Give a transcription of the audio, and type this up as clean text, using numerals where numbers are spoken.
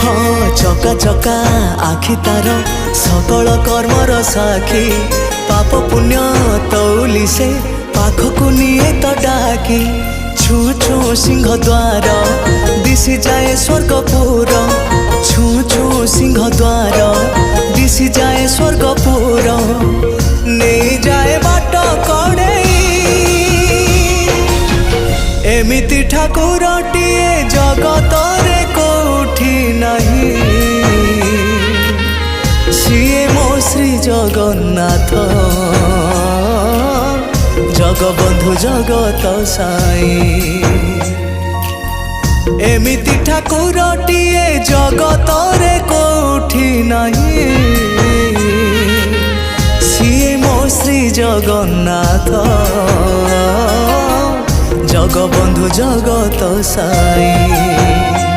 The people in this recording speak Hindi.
हाँ चका चका आखि तार सकल कर्मर साखी पाप पुण्य तौली से पाखकु निये तो डाकी छू छू सिंह द्वार दिशि जाए स्वर्गपुर छू छू सिंह द्वार दिशि जाए स्वर्गपुर नहीं जाए बाट कड़े एमिति ठाकुरटिए जगत रे कोठी नहीं सीए मो श्री जगन्नाथ जगबंधु जगत साई एमिति ठाकुरटिए जगत रे कोठी नहीं सीए मो श्री जगन्नाथ जगबंधु जगत साई।